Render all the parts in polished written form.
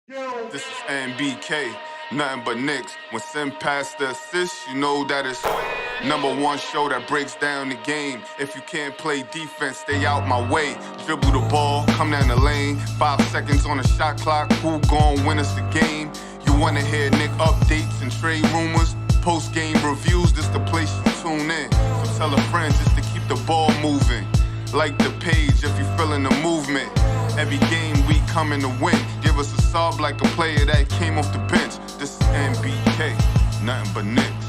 This is NBK, nothing but Knicks. When Sim passed the assist, you know that it's #1 show that breaks down the game. If you can't play defense, stay out my way. Dribble the ball, come down the lane. 5 seconds on the shot clock, who gon' win us the game? You wanna hear Nick updates and trade rumors? Post-game reviews, this the place to tune in. So tell a friend just to keep the ball moving. Like the page if you feeling the movement. Every game we coming to win. Give us a sub like a player that came off the bench. This is NBK, nothing but Knicks.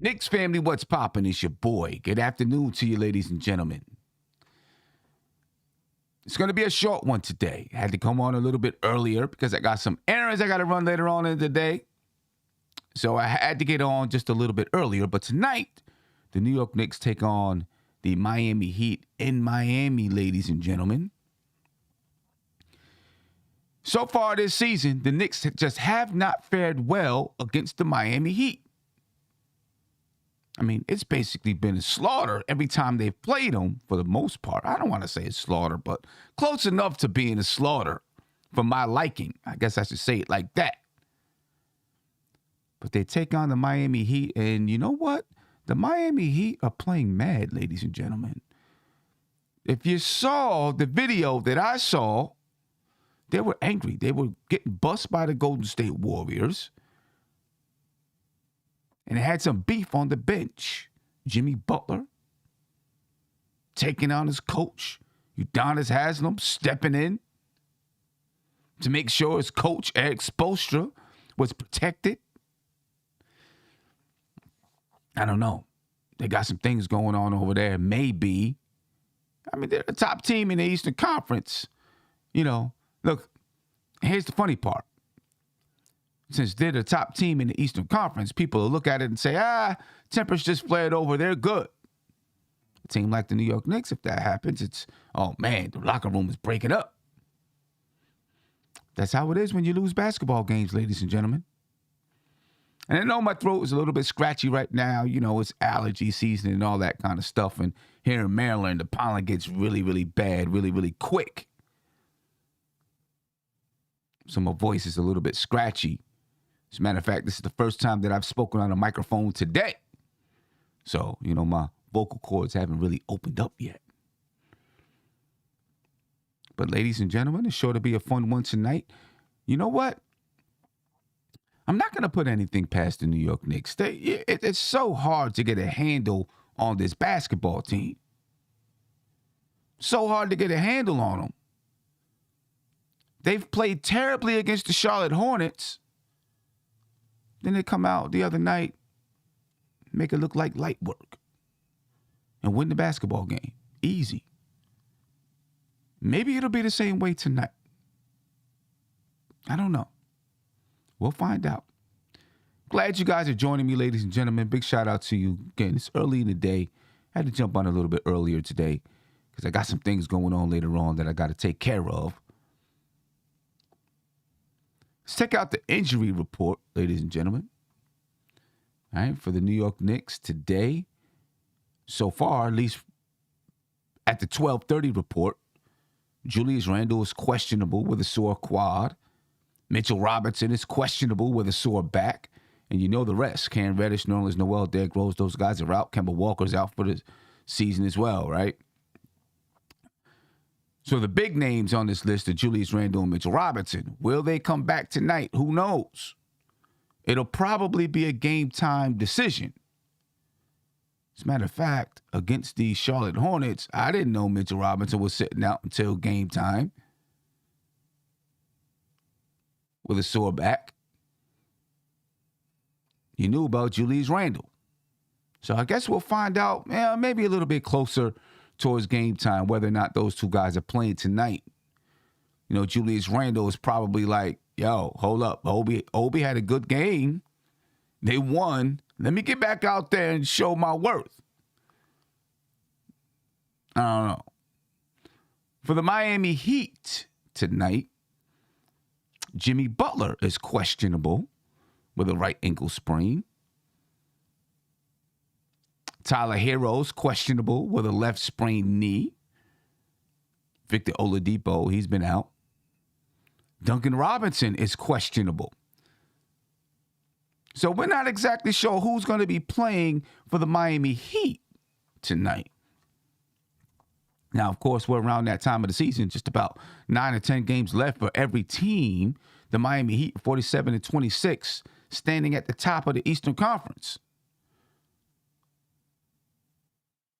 Knicks family, what's poppin'? It's your boy. Good afternoon to you, ladies and gentlemen. It's going to be a short one today. I had to come on a little bit earlier because I got some errands I got to run later on in the day. So I had to get on just a little bit earlier. But tonight, the New York Knicks take on the Miami Heat in Miami, ladies and gentlemen. So far this season, the Knicks just have not fared well against the Miami Heat. I mean, it's basically been a slaughter every time they've played them for the most part. I don't want to say it's slaughter, but close enough to being a slaughter for my liking. I guess I should say it like that. But they take on the Miami Heat, and you know what? The Miami Heat are playing mad, ladies and gentlemen. If you saw the video that I saw, they were angry. They were getting bust by the Golden State Warriors. And it had some beef on the bench. Jimmy Butler taking on his coach, Udonis Haslem, stepping in to make sure his coach, Eric Spoelstra, was protected. I don't know. They got some things going on over there. Maybe. I mean, they're the top team in the Eastern Conference. You know, look, here's the funny part. Since they're the top team in the Eastern Conference, people will look at it and say, tempers just flared over. They're good. A team like the New York Knicks, if that happens, it's, oh, man, the locker room is breaking up. That's how it is when you lose basketball games, ladies and gentlemen. And I know my throat is a little bit scratchy right now. You know, it's allergy season and all that kind of stuff. And here in Maryland, the pollen gets really, really bad, really, really quick. So my voice is a little bit scratchy. As a matter of fact, this is the first time that I've spoken on a microphone today. So, you know, my vocal cords haven't really opened up yet. But ladies and gentlemen, it's sure to be a fun one tonight. You know what? I'm not going to put anything past the New York Knicks. It's so hard to get a handle on this basketball team. So hard to get a handle on them. They've played terribly against the Charlotte Hornets. Then they come out the other night, make it look like light work, and win the basketball game. Easy. Maybe it'll be the same way tonight. I don't know. We'll find out. Glad you guys are joining me, ladies and gentlemen. Big shout out to you. Again, it's early in the day. I had to jump on a little bit earlier today because I got some things going on later on that I got to take care of. Let's check out the injury report, ladies and gentlemen. All right, for the New York Knicks today, so far, at least at the 12:30 report, Julius Randle is questionable with a sore quad. Mitchell Robinson is questionable with a sore back. And you know the rest. Cam Reddish, Nerlens Noel, Derrick Rose, those guys are out. Kemba Walker's out for the season as well, right? So the big names on this list are Julius Randle and Mitchell Robinson. Will they come back tonight? Who knows? It'll probably be a game-time decision. As a matter of fact, against the Charlotte Hornets, I didn't know Mitchell Robinson was sitting out until game time with a sore back. You knew about Julius Randle. So I guess we'll find out maybe a little bit closer towards game time, whether or not those two guys are playing tonight. You know, Julius Randle is probably like, yo, hold up. Obi had a good game. They won. Let me get back out there and show my worth. I don't know. For the Miami Heat tonight, Jimmy Butler is questionable with a right ankle sprain. Tyler Hero's questionable with a left sprained knee. Victor Oladipo, he's been out. Duncan Robinson is questionable. So we're not exactly sure who's going to be playing for the Miami Heat tonight. Now, of course, we're around that time of the season, just about 9 or 10 games left for every team. The Miami Heat, 47-26, standing at the top of the Eastern Conference.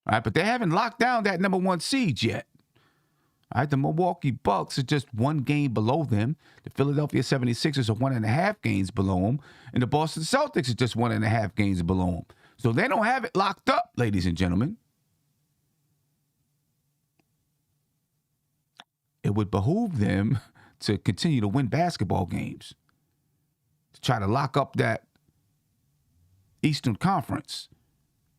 All right, but they haven't locked down that number 1 seed yet. All right, the Milwaukee Bucks are just 1 game below them. The Philadelphia 76ers are 1.5 games below them. And the Boston Celtics are just 1.5 games below them. So they don't have it locked up, ladies and gentlemen. It would behoove them to continue to win basketball games, to try to lock up that Eastern Conference.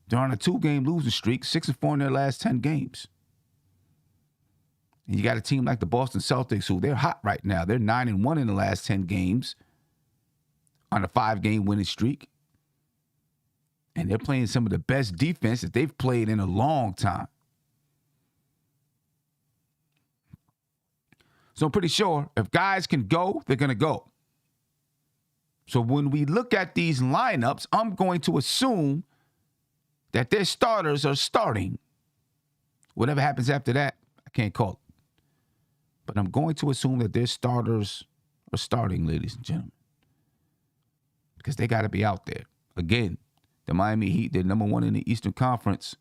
They're on a 2-game losing streak, 6-4 in their last 10 games. And you got a team like the Boston Celtics, who they're hot right now. They're 9-1 in the last 10 games on a 5-game winning streak. And they're playing some of the best defense that they've played in a long time. So I'm pretty sure if guys can go, they're going to go. So when we look at these lineups, I'm going to assume that their starters are starting. Whatever happens after that, I can't call it. But I'm going to assume that their starters are starting, ladies and gentlemen, because they got to be out there. Again, the Miami Heat, they're number 1 in the Eastern Conference,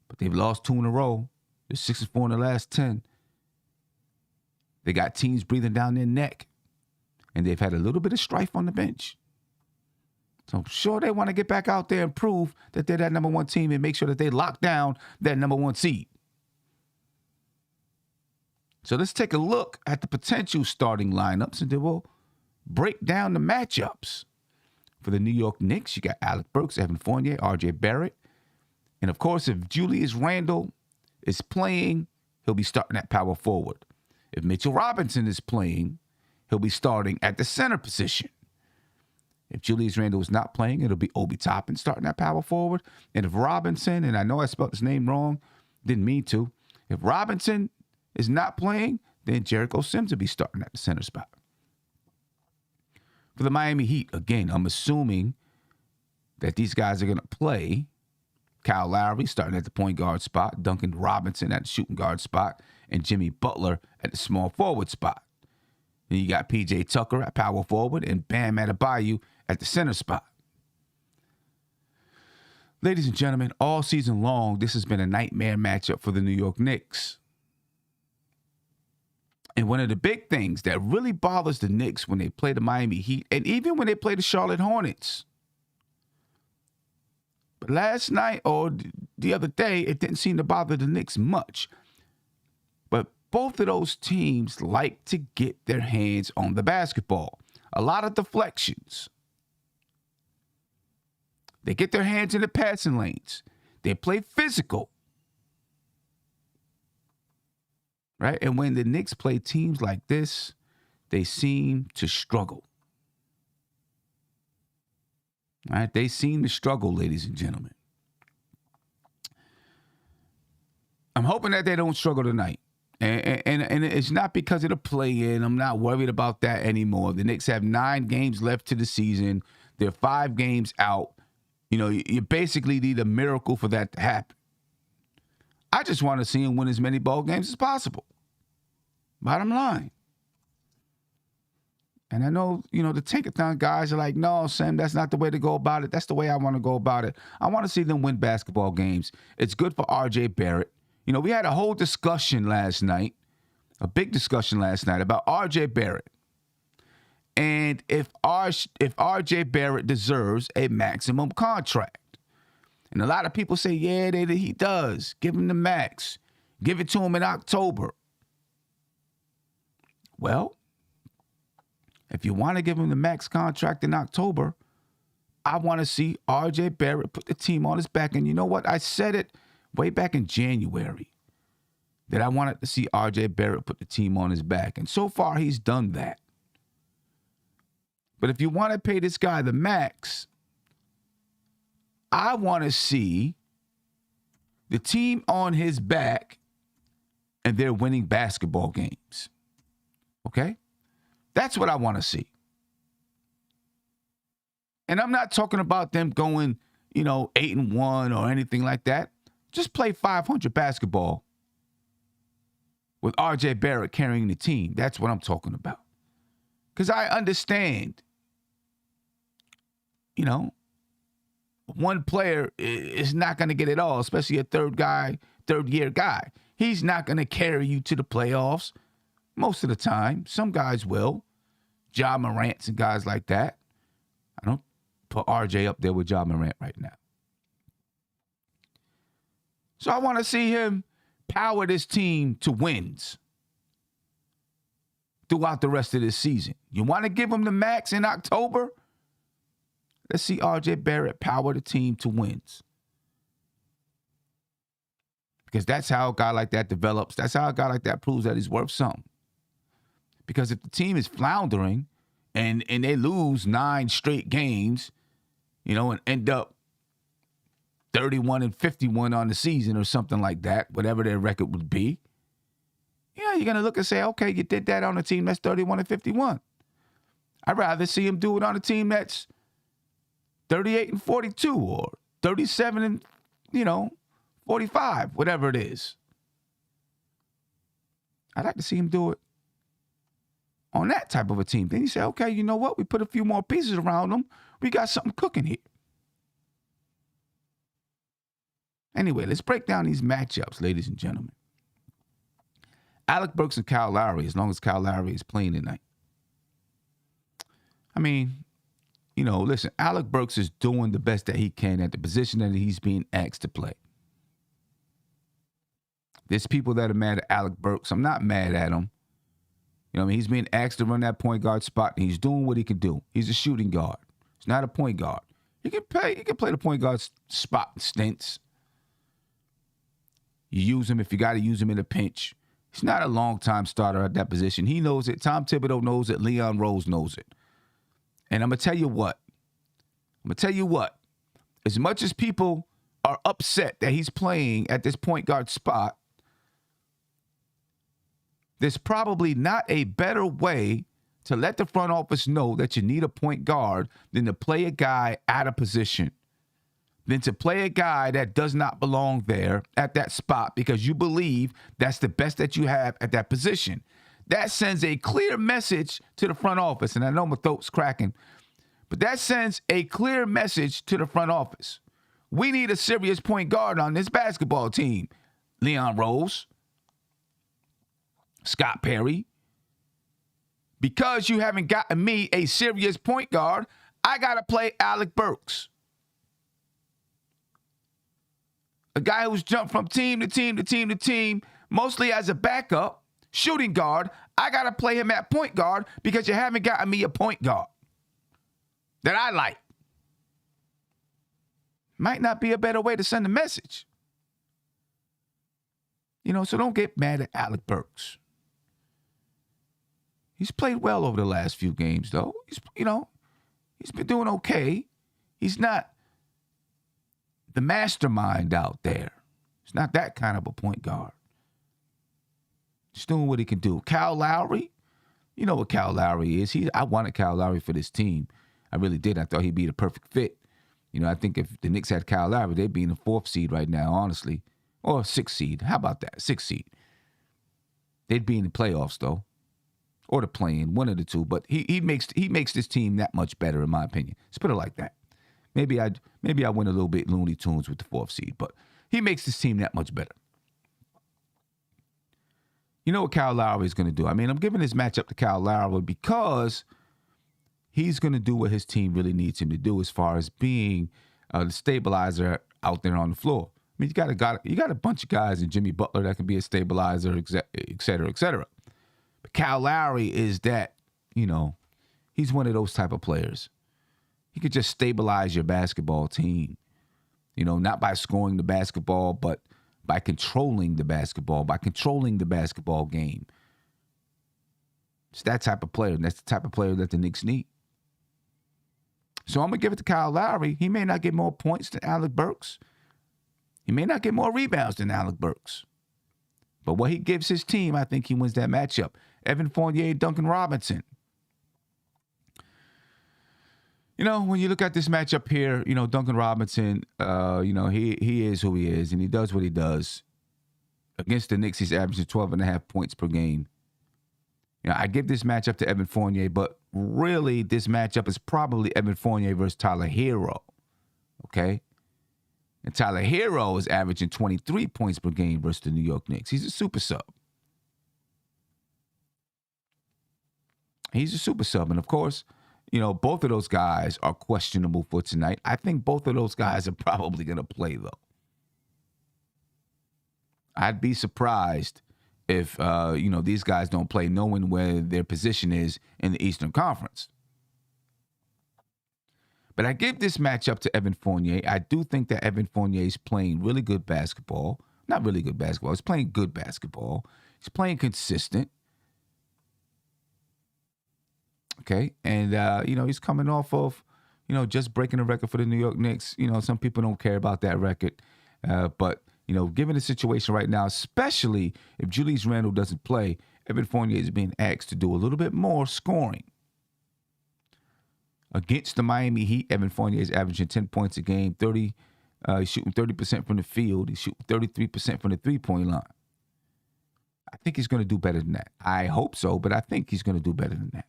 but they've lost 2 in a row. They're 6-4 in the last 10. They got teams breathing down their neck, and they've had a little bit of strife on the bench. So I'm sure they want to get back out there and prove that they're that number 1 team and make sure that they lock down that number 1 seed. So let's take a look at the potential starting lineups, and then we'll break down the matchups. For the New York Knicks, you got Alec Burks, Evan Fournier, RJ Barrett. And, of course, if Julius Randle is playing, he'll be starting at power forward. If Mitchell Robinson is playing, he'll be starting at the center position. If Julius Randle is not playing, it'll be Obi Toppin starting at power forward. And if Robinson, and I know I spelled his name wrong, didn't mean to. If Robinson is not playing, then Jericho Sims will be starting at the center spot. For the Miami Heat, again, I'm assuming that these guys are going to play. Kyle Lowry starting at the point guard spot, Duncan Robinson at the shooting guard spot, and Jimmy Butler at the small forward spot. Then you got P.J. Tucker at power forward and Bam Adebayo at the center spot. Ladies and gentlemen, all season long, this has been a nightmare matchup for the New York Knicks. And one of the big things that really bothers the Knicks when they play the Miami Heat, and even when they play the Charlotte Hornets. But last night or the other day, it didn't seem to bother the Knicks much. But both of those teams like to get their hands on the basketball. A lot of deflections. They get their hands in the passing lanes. They play physical. Right? And when the Knicks play teams like this, they seem to struggle. Right? They seem to struggle, ladies and gentlemen. I'm hoping that they don't struggle tonight. And it's not because of the play-in. I'm not worried about that anymore. The Knicks have 9 games left to the season. They're 5 games out. You know, you basically need a miracle for that to happen. I just want to see them win as many ball games as possible. Bottom line. And I know, you know, the Tinkathon guys are like, no, Sam, that's not the way to go about it. That's the way I want to go about it. I want to see them win basketball games. It's good for RJ Barrett. You know, we had a whole discussion last night, a big discussion last night about RJ Barrett. And if RJ Barrett deserves a maximum contract. And a lot of people say, yeah, he does. Give him the max. Give it to him in October. Well, if you want to give him the max contract in October, I want to see RJ Barrett put the team on his back. And you know what? I said it way back in January that I wanted to see RJ Barrett put the team on his back. And so far, he's done that. But if you want to pay this guy the max, I want to see the team on his back and they're winning basketball games. Okay? That's what I want to see. And I'm not talking about them going, 8-1 or anything like that. Just play 500 basketball with RJ Barrett carrying the team. That's what I'm talking about. Because I understand, one player is not going to get it all, especially a third-year guy. He's not going to carry you to the playoffs most of the time. Some guys will. Ja Morant and guys like that. I don't put RJ up there with Ja Morant right now. So I want to see him power this team to wins throughout the rest of this season. You want to give him the max in October? Let's see RJ Barrett power the team to wins. Because that's how a guy like that develops. That's how a guy like that proves that he's worth something. Because if the team is floundering and they lose 9 straight games, and end up 31-51 on the season or something like that, whatever their record would be, you're going to look and say, okay, you did that on a team that's 31-51. I'd rather see him do it on a team that's 38-42 or 37 45, whatever it is. I'd like to see him do it on that type of a team. Then you say, okay, you know what? We put a few more pieces around them. We got something cooking here. Anyway, let's break down these matchups, ladies and gentlemen. Alec Burks and Kyle Lowry, as long as Kyle Lowry is playing tonight. I mean, listen, Alec Burks is doing the best that he can at the position that he's being asked to play. There's people that are mad at Alec Burks. I'm not mad at him. He's being asked to run that point guard spot, and he's doing what he can do. He's a shooting guard. He's not a point guard. He can play the point guard spot in stints. You use him if you got to use him in a pinch. He's not a long-time starter at that position. He knows it. Tom Thibodeau knows it. Leon Rose knows it. And I'm going to tell you what. As much as people are upset that he's playing at this point guard spot, there's probably not a better way to let the front office know that you need a point guard than to play a guy out of position, than to play a guy that does not belong there at that spot because you believe that's the best that you have at that position. That sends a clear message to the front office, and I know my throat's cracking, but that sends a clear message to the front office. We need a serious point guard on this basketball team. Leon Rose, Scott Perry. Because you haven't gotten me a serious point guard, I got to play Alec Burks. A guy who's jumped from team to team to team to team, mostly as a backup, shooting guard. I got to play him at point guard because you haven't gotten me a point guard that I like. Might not be a better way to send a message. So don't get mad at Alec Burks. He's played well over the last few games, though. He's been doing okay. He's not the mastermind out there. He's not that kind of a point guard. He's doing what he can do. Kyle Lowry, you know what Kyle Lowry is. I wanted Kyle Lowry for this team. I really did. I thought he'd be the perfect fit. I think if the Knicks had Kyle Lowry, they'd be in the 4th seed right now, honestly. Or 6th seed. How about that? 6th seed. They'd be in the playoffs, though. Or the play-in, one of the two. But he makes this team that much better, in my opinion. Let's put it like that. Maybe I went a little bit Looney Tunes with the 4th seed, but he makes this team that much better. You know what Kyle Lowry is going to do? I mean, I'm giving this matchup to Kyle Lowry because he's going to do what his team really needs him to do as far as being the stabilizer out there on the floor. I mean, you got a bunch of guys in Jimmy Butler that can be a stabilizer, et cetera, et cetera. But Kyle Lowry is that, he's one of those type of players. He could just stabilize your basketball team, not by scoring the basketball, but by controlling the basketball, by controlling the basketball game. It's that type of player, and that's the type of player that the Knicks need. So I'm going to give it to Kyle Lowry. He may not get more points than Alec Burks, He may not get more rebounds than Alec Burks. But what he gives his team, I think he wins that matchup. Evan Fournier, Duncan Robinson. When you look at this matchup here, Duncan Robinson, he is who he is, and he does what he does. Against the Knicks, he's averaging 12.5 points per game. I give this matchup to Evan Fournier, but really this matchup is probably Evan Fournier versus Tyler Hero. Okay? And Tyler Hero is averaging 23 points per game versus the New York Knicks. He's a super sub. He's a super sub. And, of course, both of those guys are questionable for tonight. I think both of those guys are probably going to play, though. I'd be surprised if, these guys don't play, knowing where their position is in the Eastern Conference. But I give this matchup to Evan Fournier. I do think that Evan Fournier is playing really good basketball. Not really good basketball. He's playing good basketball. He's playing consistent. Okay? And, he's coming off of, just breaking a record for the New York Knicks. Some people don't care about that record. But, given the situation right now, especially if Julius Randle doesn't play, Evan Fournier is being asked to do a little bit more scoring. Against the Miami Heat, Evan Fournier is averaging 10 points a game, he's shooting 30% from the field. He's shooting 33% from the three-point line. I think he's going to do better than that. I hope so, but I think he's going to do better than that.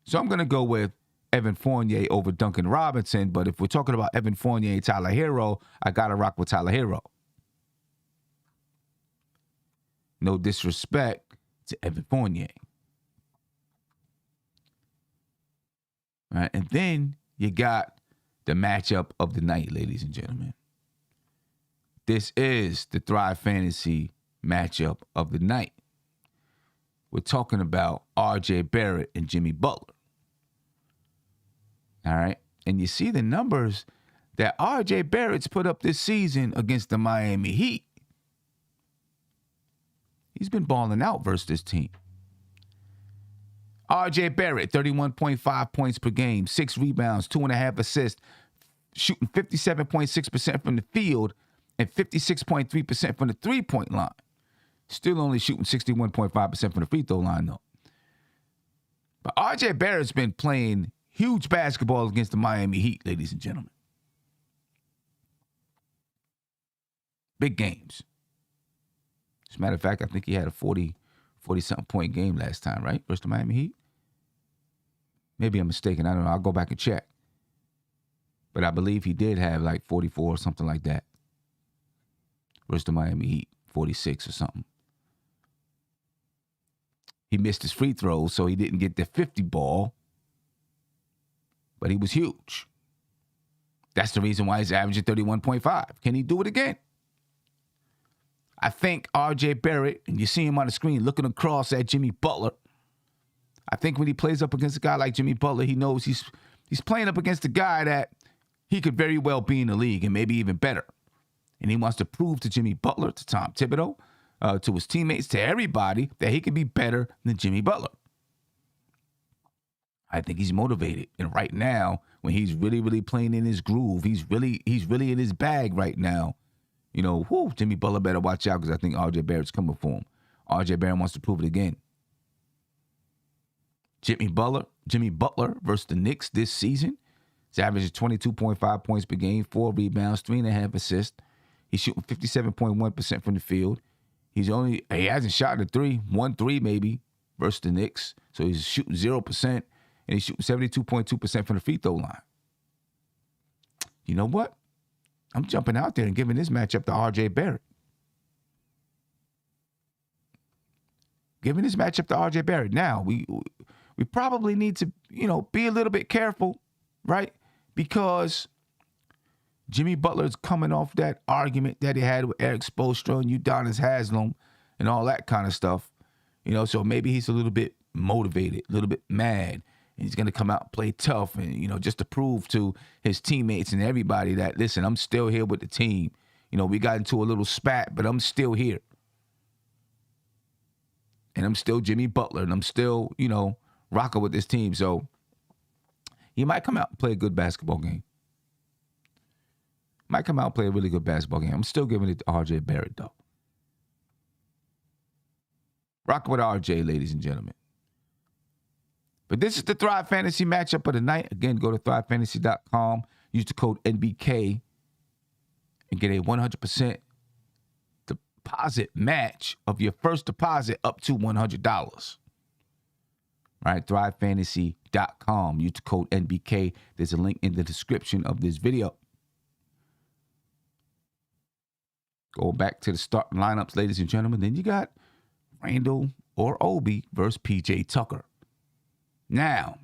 So I'm going to go with Evan Fournier over Duncan Robinson, but if we're talking about Evan Fournier and Tyler Hero, I got to rock with Tyler Hero. No disrespect to Evan Fournier. All right, and then you got the matchup of the night, ladies and gentlemen. This is the Thrive Fantasy matchup of the night. We're talking about RJ Barrett and Jimmy Butler. All right, and you see the numbers that RJ Barrett's put up this season against the Miami Heat. He's been balling out versus this team. RJ Barrett, 31.5 points per game, 6 rebounds, 2.5 assists, shooting 57.6% from the field and 56.3% from the three-point line. Still only shooting 61.5% from the free throw line, though. But RJ Barrett's been playing huge basketball against the Miami Heat, ladies and gentlemen. Big games. As a matter of fact, I think he had a 40-something point game last time, right? Versus the Miami Heat? Maybe I'm mistaken. I don't know. I'll go back and check. But I believe he did have like 44 or something like that. Versus the Miami Heat, 46 or something. He missed his free throws, so he didn't get the 50 ball. But he was huge. That's the reason why he's averaging 31.5. Can he do it again? I think RJ Barrett, and you see him on the screen looking across at Jimmy Butler. I think when he plays up against a guy like Jimmy Butler, he knows he's playing up against a guy that he could very well be in the league and maybe even better. And he wants to prove to Jimmy Butler, to Tom Thibodeau, to his teammates, to everybody, that he can be better than Jimmy Butler. I think he's motivated. And right now, when he's really, really playing in his groove, he's really in his bag right now. Jimmy Butler better watch out because I think RJ Barrett's coming for him. RJ Barrett wants to prove it again. Jimmy Butler versus the Knicks this season. He's averaging 22.5 points per game, 4 rebounds, 3.5 assists. He's shooting 57.1% from the field. He hasn't shot the 1 3 maybe versus the Knicks. So he's shooting 0%, and he's shooting 72.2% from the free throw line. You know what? I'm jumping out there and giving this matchup to RJ Barrett. Giving this matchup to RJ Barrett. Now, we probably need to, be a little bit careful, right? Because Jimmy Butler's coming off that argument that he had with Eric Spoelstra and Udonis Haslem and all that kind of stuff. So maybe he's a little bit motivated, a little bit mad. And he's going to come out and play tough and, just to prove to his teammates and everybody that, listen, I'm still here with the team. We got into a little spat, but I'm still here. And I'm still Jimmy Butler, and I'm still, rocking with this team. So he might come out and play a good basketball game. Might come out and play a really good basketball game. I'm still giving it to RJ Barrett, though. Rock with RJ, ladies and gentlemen. But this is the Thrive Fantasy matchup of the night. Again, go to thrivefantasy.com. Use the code NBK and get a 100% deposit match of your first deposit up to $100. Right? thrivefantasy.com. Use the code NBK. There's a link in the description of this video. Go back to the starting lineups, ladies and gentlemen. Then you got Randall or Obi versus PJ Tucker. Now,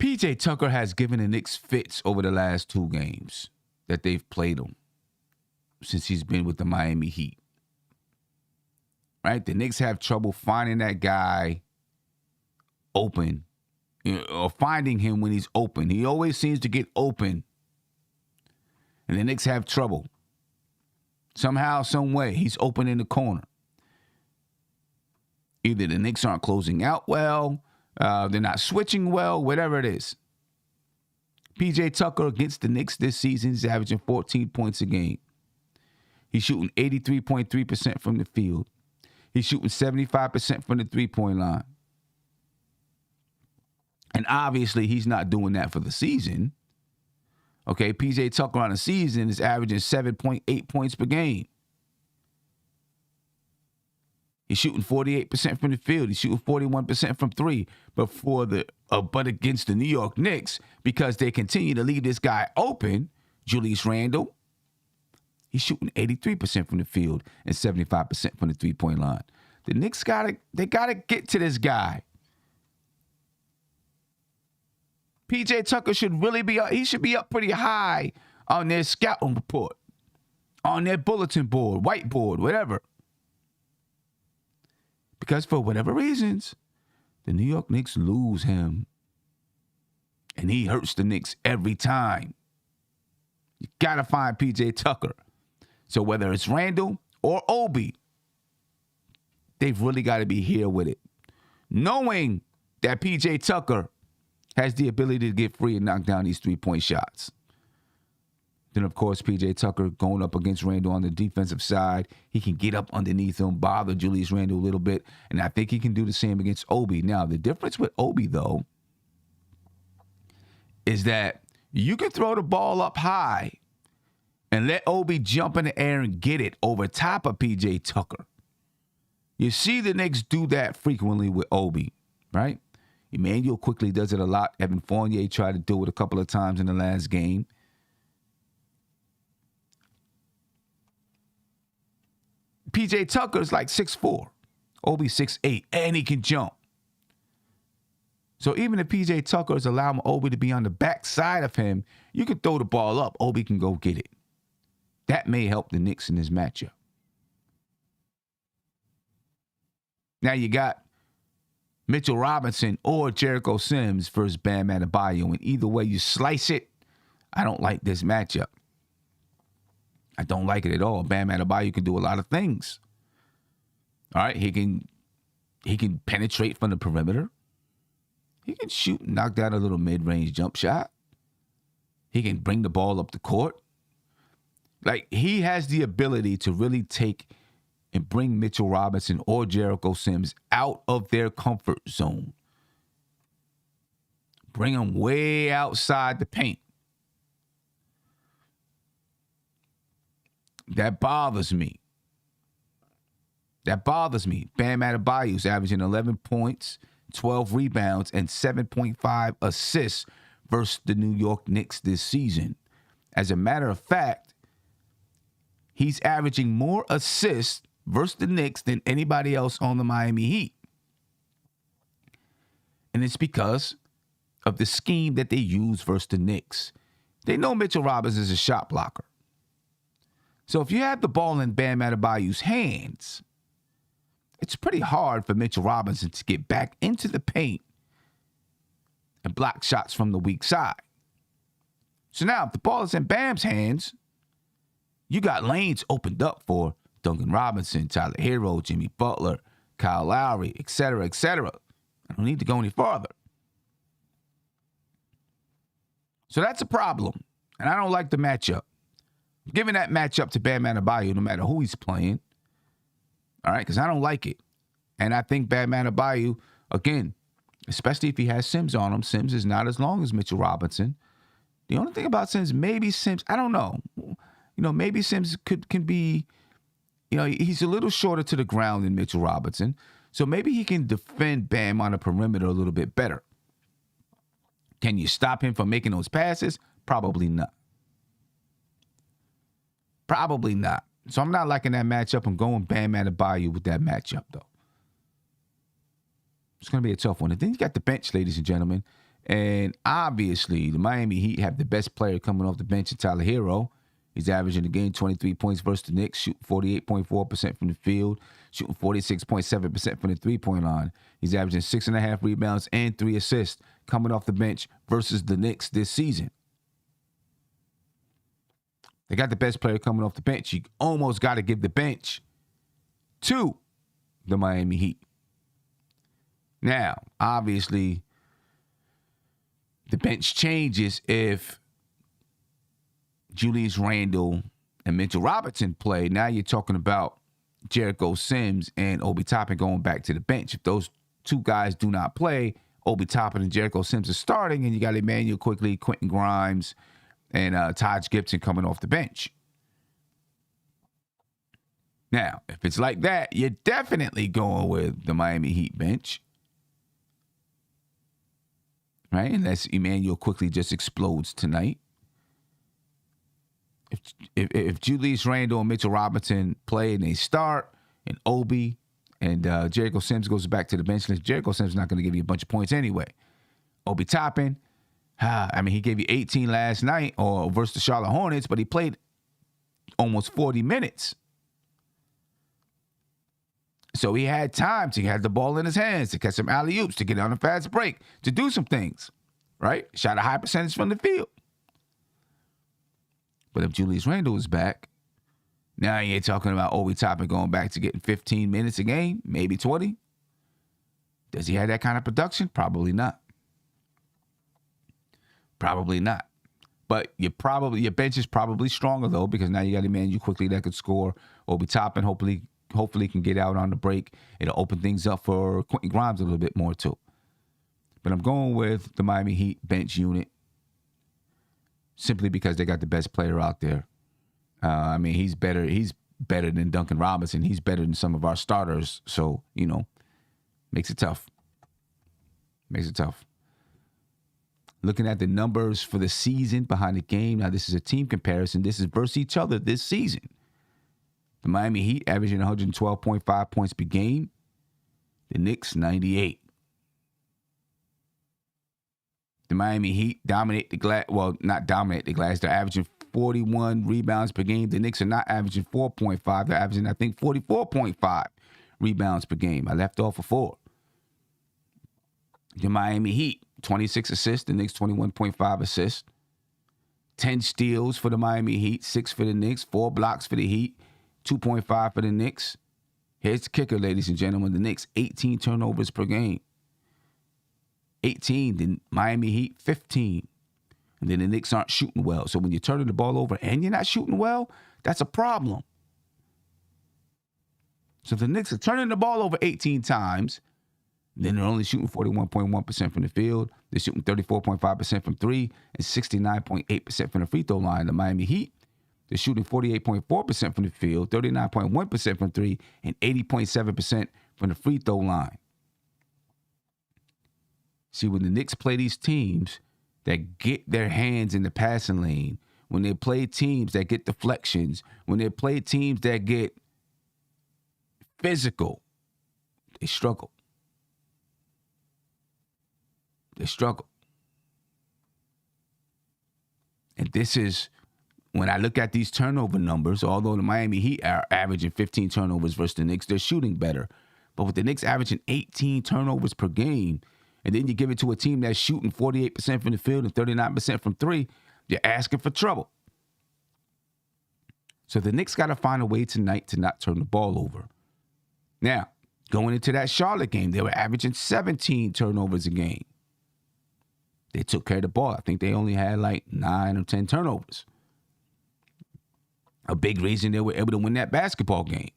PJ Tucker has given the Knicks fits over the last 2 games that they've played him since he's been with the Miami Heat. Right? The Knicks have trouble finding that guy open, or finding him when he's open. He always seems to get open, and the Knicks have trouble. Somehow, some way, he's open in the corner. Either the Knicks aren't closing out well, they're not switching well, whatever it is. PJ Tucker against the Knicks this season is averaging 14 points a game. He's shooting 83.3% from the field. He's shooting 75% from the three-point line. And obviously, he's not doing that for the season. Okay, PJ Tucker on the season is averaging 7.8 points per game. He's shooting 48% from the field. He's shooting 41% from 3. But against the New York Knicks, because they continue to leave this guy open, Julius Randle, he's shooting 83% from the field and 75% from the three-point line. The Knicks gotta get to this guy. PJ Tucker should really be up. He should be up pretty high on their scouting report, on their bulletin board, whiteboard, whatever. Because for whatever reasons, the New York Knicks lose him. And he hurts the Knicks every time. You got to find PJ Tucker. So whether it's Randall or Obi, they've really got to be here with it. Knowing that PJ Tucker has the ability to get free and knock down these three-point shots. Then, of course, PJ Tucker going up against Randall on the defensive side. He can get up underneath him, bother Julius Randle a little bit, and I think he can do the same against Obi. Now, the difference with Obi, though, is that you can throw the ball up high and let Obi jump in the air and get it over top of PJ Tucker. You see the Knicks do that frequently with Obi, right? Emmanuel quickly does it a lot. Evan Fournier tried to do it a couple of times in the last game. PJ Tucker's like 6'4", Obi 6'8", and he can jump. So even if PJ Tucker is allowing Obi to be on the backside of him, you can throw the ball up. Obi can go get it. That may help the Knicks in this matchup. Now you got Mitchell Robinson or Jericho Sims versus Bam Adebayo. And either way you slice it, I don't like this matchup. I don't like it at all. Bam Adebayo can do a lot of things. All right, he can penetrate from the perimeter. He can shoot and knock down a little mid-range jump shot. He can bring the ball up the court. Like, he has the ability to really take and bring Mitchell Robinson or Jericho Sims out of their comfort zone. Bring them way outside the paint. That bothers me. Bam Adebayo's averaging 11 points, 12 rebounds, and 7.5 assists versus the New York Knicks this season. As a matter of fact, he's averaging more assists versus the Knicks than anybody else on the Miami Heat. And it's because of the scheme that they use versus the Knicks. They know Mitchell Robinson is a shot blocker. So if you have the ball in Bam Adebayo's hands, it's pretty hard for Mitchell Robinson to get back into the paint and block shots from the weak side. So now if the ball is in Bam's hands, you got lanes opened up for Duncan Robinson, Tyler Hero, Jimmy Butler, Kyle Lowry, etc., etc. I don't need to go any farther. So that's a problem. And I don't like the matchup. I'm giving that matchup to Bam Adebayo no matter who he's playing. All right, because I don't like it. And I think Bam Adebayo, again, especially if he has Sims on him, Sims is not as long as Mitchell Robinson. The only thing about Sims, maybe Sims, I don't know. Maybe Sims can be, he's a little shorter to the ground than Mitchell Robinson. So maybe he can defend Bam on the perimeter a little bit better. Can you stop him from making those passes? Probably not. Probably not. So I'm not liking that matchup. I'm going Bam Adebayo with that matchup, though. It's going to be a tough one. And then you got the bench, ladies and gentlemen. And obviously, the Miami Heat have the best player coming off the bench in Tyler Hero. He's averaging a game 23 points versus the Knicks, shooting 48.4% from the field, shooting 46.7% from the three-point line. He's averaging 6.5 rebounds and 3 assists coming off the bench versus the Knicks this season. They got the best player coming off the bench. You almost got to give the bench to the Miami Heat. Now, obviously, the bench changes if Julius Randle and Mitchell Robinson play. Now you're talking about Jericho Sims and Obi Toppin going back to the bench. If those two guys do not play, Obi Toppin and Jericho Sims are starting, and you got Emmanuel Quickly, Quentin Grimes, and Taj Gibson coming off the bench. Now, if it's like that, you're definitely going with the Miami Heat bench. Right? Unless Emmanuel Quickly just explodes tonight. If Julius Randle and Mitchell Robinson play and they start, and Obi and Jericho Sims goes back to the bench, Jericho Sims is not going to give you a bunch of points anyway. Obi Toppin, he gave you 18 last night or versus the Charlotte Hornets, but he played almost 40 minutes. So he had time to have the ball in his hands, to catch some alley-oops, to get on a fast break, to do some things, right? Shot a high percentage from the field. But if Julius Randle is back, now you're talking about Obi Toppin going back to getting 15 minutes a game, maybe 20. Does he have that kind of production? Probably not. Probably not. But your bench is probably stronger, though, because now you got Emmanuel Quickly that could score. Obi Toppin hopefully can get out on the break. It'll open things up for Quentin Grimes a little bit more, too. But I'm going with the Miami Heat bench unit simply because they got the best player out there. He's better. He's better than Duncan Robinson. He's better than some of our starters. So, makes it tough. Looking at the numbers for the season behind the game. Now, this is a team comparison. This is versus each other this season. The Miami Heat averaging 112.5 points per game. The Knicks, 98. The Miami Heat dominate the glass. Well, not dominate the glass. They're averaging 41 rebounds per game. The Knicks are not averaging 4.5. They're averaging, I think, 44.5 rebounds per game. I left off of 4. The Miami Heat, 26 assists. The Knicks, 21.5 assists. 10 steals for the Miami Heat. 6 for the Knicks. 4 blocks for the Heat. 2.5 for the Knicks. Here's the kicker, ladies and gentlemen. The Knicks, 18 turnovers per game. 18. The Miami Heat, 15. And then the Knicks aren't shooting well. So when you're turning the ball over and you're not shooting well, that's a problem. So if the Knicks are turning the ball over 18 times, then they're only shooting 41.1% from the field. They're shooting 34.5% from 3 and 69.8% from the free throw line. The Miami Heat, they're shooting 48.4% from the field, 39.1% from 3, and 80.7% from the free throw line. See, when the Knicks play these teams that get their hands in the passing lane, when they play teams that get deflections, when they play teams that get physical, they struggle. They struggle. And this is, when I look at these turnover numbers, although the Miami Heat are averaging 15 turnovers versus the Knicks, they're shooting better. But with the Knicks averaging 18 turnovers per game, and then you give it to a team that's shooting 48% from the field and 39% from 3, you're asking for trouble. So the Knicks got to find a way tonight to not turn the ball over. Now, going into that Charlotte game, they were averaging 17 turnovers a game. They took care of the ball. I think they only had like 9 or 10 turnovers. A big reason they were able to win that basketball game.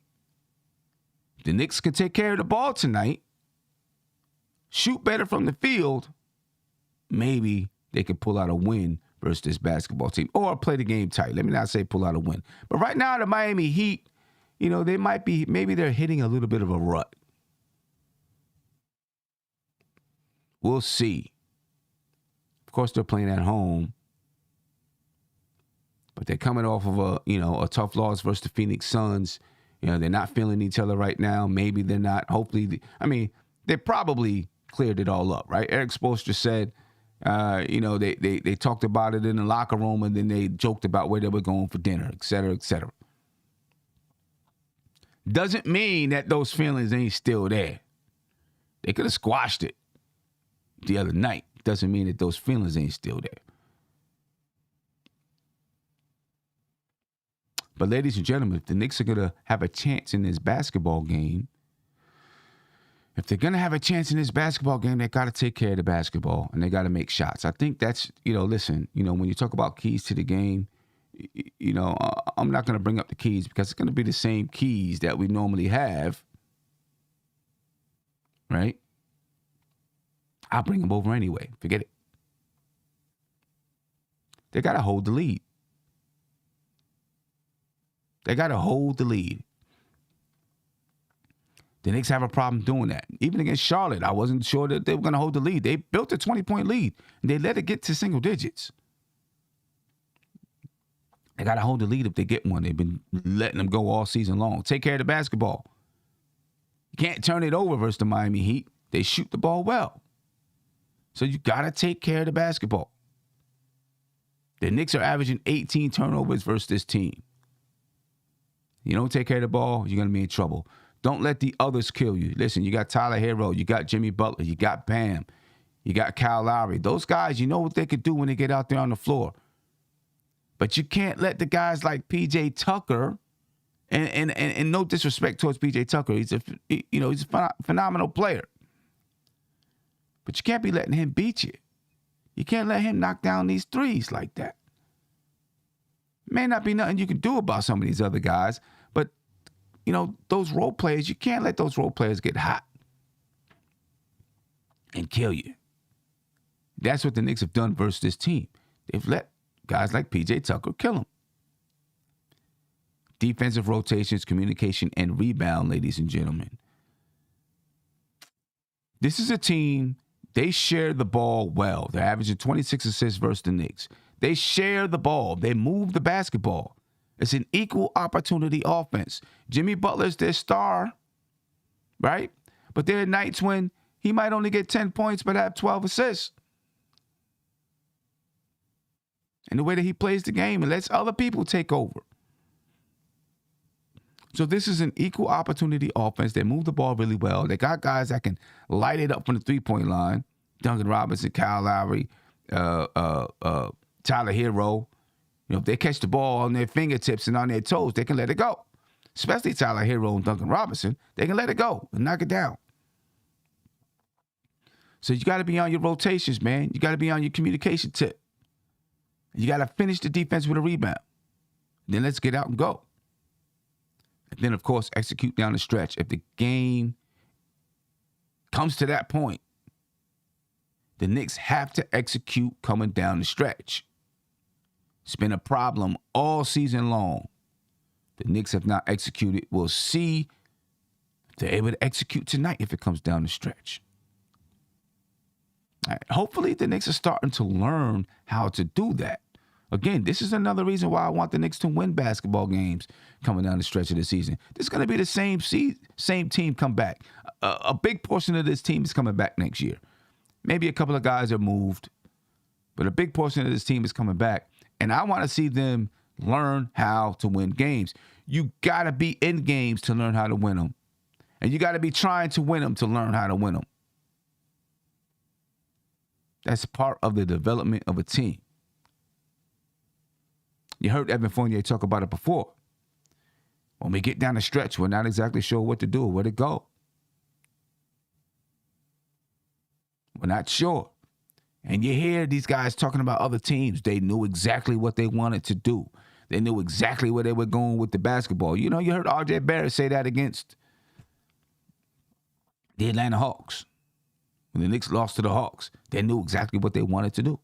The Knicks can take care of the ball tonight, shoot better from the field, maybe they could pull out a win versus this basketball team or play the game tight. Let me not say pull out a win. But right now, the Miami Heat, they might be, maybe they're hitting a little bit of a rut. We'll see. Of course, they're playing at home, but they're coming off of a tough loss versus the Phoenix Suns. They're not feeling each other right now. Maybe they're not. Hopefully, they probably cleared it all up, right? Eric Spoelstra said, they talked about it in the locker room, and then they joked about where they were going for dinner, et cetera, et cetera. Doesn't mean that those feelings ain't still there. They could have squashed it the other night. Doesn't mean that those feelings ain't still there. But ladies and gentlemen, if the Knicks are going to have a chance in this basketball game, they got to take care of the basketball, and they got to make shots. I think that's, listen, when you talk about keys to the game, I'm not going to bring up the keys because it's going to be the same keys that we normally have, right? I'll bring them over anyway. Forget it. They got to hold the lead. The Knicks have a problem doing that. Even against Charlotte, I wasn't sure that they were going to hold the lead. They built a 20-point lead, and they let it get to single digits. They got to hold the lead if they get one. They've been letting them go all season long. Take care of the basketball. You can't turn it over versus the Miami Heat. They shoot the ball well. So you got to take care of the basketball. The Knicks are averaging 18 turnovers versus this team. You don't take care of the ball, you're going to be in trouble. Don't let the others kill you. Listen, you got Tyler Hero, you got Jimmy Butler, you got Bam, you got Kyle Lowry. Those guys, you know what they could do when they get out there on the floor. But you can't let the guys like P.J. Tucker, and no disrespect towards P.J. Tucker, he's a phenomenal player. But you can't be letting him beat you. You can't let him knock down these threes like that. May not be nothing you can do about some of these other guys, but, those role players, you can't let those role players get hot and kill you. That's what the Knicks have done versus this team. They've let guys like P.J. Tucker kill them. Defensive rotations, communication, and rebound, ladies and gentlemen. This is a team, they share the ball well. They're averaging 26 assists versus the Knicks. They share the ball. They move the basketball. It's an equal opportunity offense. Jimmy Butler's their star, right? But there are nights when he might only get 10 points but have 12 assists. And the way that he plays the game, and lets other people take over. So this is an equal opportunity offense. They move the ball really well. They got guys that can light it up from the three-point line. Duncan Robinson, Kyle Lowry, Tyler Hero. If they catch the ball on their fingertips and on their toes, they can let it go. Especially Tyler Hero and Duncan Robinson. They can let it go and knock it down. So you got to be on your rotations, man. You got to be on your communication tip. You got to finish the defense with a rebound. Then let's get out and go. And then, of course, execute down the stretch. If the game comes to that point, the Knicks have to execute coming down the stretch. It's been a problem all season long. The Knicks have not executed. We'll see if they're able to execute tonight if it comes down the stretch. All right. Hopefully, the Knicks are starting to learn how to do that. Again, this is another reason why I want the Knicks to win basketball games coming down the stretch of the season. This is going to be the same team come back. A big portion of this team is coming back next year. Maybe a couple of guys are moved, but a big portion of this team is coming back. And I want to see them learn how to win games. You got to be in games to learn how to win them. And you got to be trying to win them to learn how to win them. That's part of the development of a team. You heard Evan Fournier talk about it before. When we get down the stretch, we're not exactly sure what to do or where to go. We're not sure. And you hear these guys talking about other teams. They knew exactly what they wanted to do. They knew exactly where they were going with the basketball. You know, you heard RJ Barrett say that against the Atlanta Hawks. When the Knicks lost to the Hawks, they knew exactly what they wanted to do.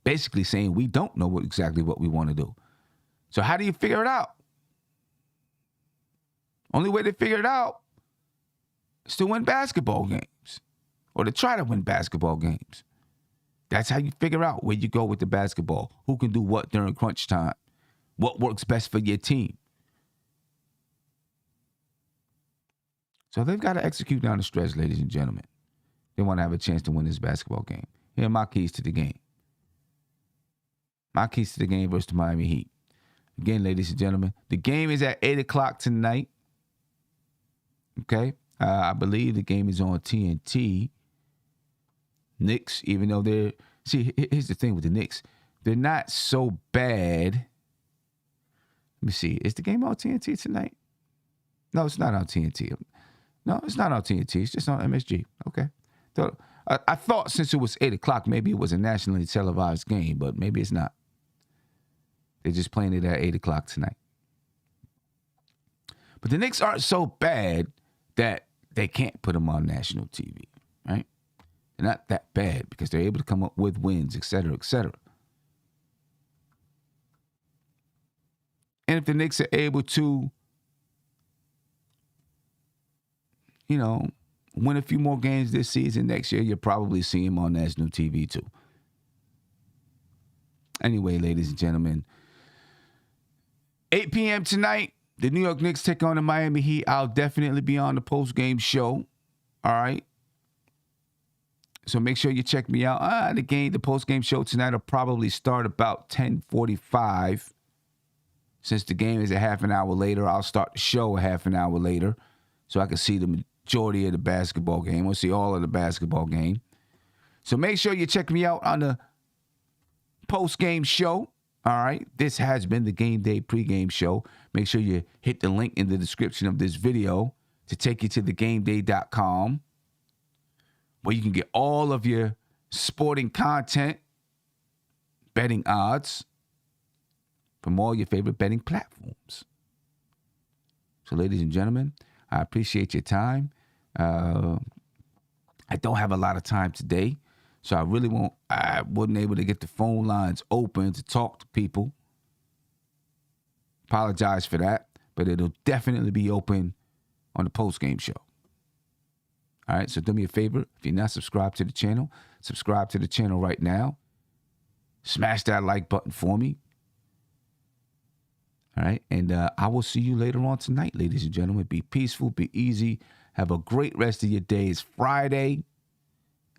Basically saying, we don't know exactly what we want to do. So how do you figure it out? Only way to figure it out is to win basketball games or to try to win basketball games. That's how you figure out where you go with the basketball, who can do what during crunch time, what works best for your team. So they've got to execute down the stretch, ladies and gentlemen. They want to have a chance to win this basketball game. Here are my keys to the game. My keys to the game versus the Miami Heat. Again, ladies and gentlemen, the game is at 8 o'clock tonight. Okay? I believe the game is on TNT. Knicks, even though they're... See, here's the thing with the Knicks. They're not so bad. Let me see. Is the game on TNT tonight? No, it's not on TNT. No, it's not on TNT. It's just on MSG. Okay. So I thought since it was 8 o'clock, maybe it was a nationally televised game, but maybe it's not. They're just playing it at 8 o'clock tonight. But the Knicks aren't so bad that they can't put them on national TV, right? They're not that bad because they're able to come up with wins, et cetera, et cetera. And if the Knicks are able to, you know, win a few more games this season, next year, you'll probably see him on national TV too. Anyway, ladies and gentlemen, 8 p.m. tonight, the New York Knicks take on the Miami Heat. I'll definitely be on the post-game show. All right? So make sure you check me out. The post-game show tonight will probably start about 10:45. Since the game is a half an hour later, I'll start the show a half an hour later so I can see the majority of the basketball game. We'll see all of the basketball game. So make sure you check me out on the post-game show. All right. This has been the Game Day pregame show. Make sure you hit the link in the description of this video to take you to thegameday.com where you can get all of your sporting content, betting odds from all your favorite betting platforms. So, ladies and gentlemen, I appreciate your time. I don't have a lot of time today, so I wasn't able to get the phone lines open to talk to people. Apologize for that, but it'll definitely be open on the post-game show. All right, so do me a favor. If you're not subscribed to the channel, subscribe to the channel right now. Smash that like button for me. All right, and I will see you later on tonight, ladies and gentlemen. Be peaceful, be easy. Have a great rest of your day. It's Friday.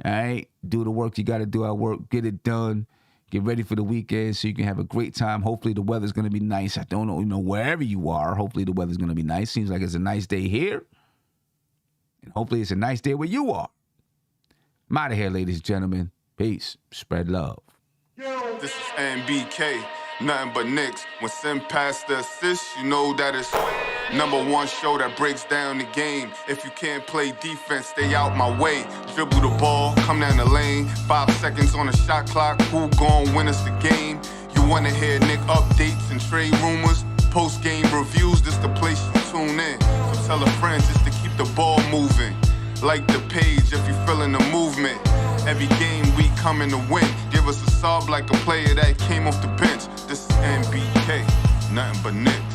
All right, do the work you got to do at work. Get it done. Get ready for the weekend so you can have a great time. Hopefully the weather's going to be nice. I don't know, wherever you are, hopefully the weather's going to be nice. Seems like it's a nice day here. And hopefully it's a nice day where you are. I'm out of here, ladies and gentlemen. Peace. Spread love. This is NBK, nothing but Knicks. When Sim passed the assist, you know that it's #1 show that breaks down the game. If you can't play defense, stay out my way. Dribble the ball, come down the lane. 5 seconds on the shot clock, who gon' win us the game? You wanna hear Nick updates and trade rumors? Post-game reviews, this the place you tune in. So tell a friend just to keep the ball moving. Like the page if you feeling the movement. Every game we coming to win. Give us a sub like a player that came off the bench. This is NBK, nothing but Knicks.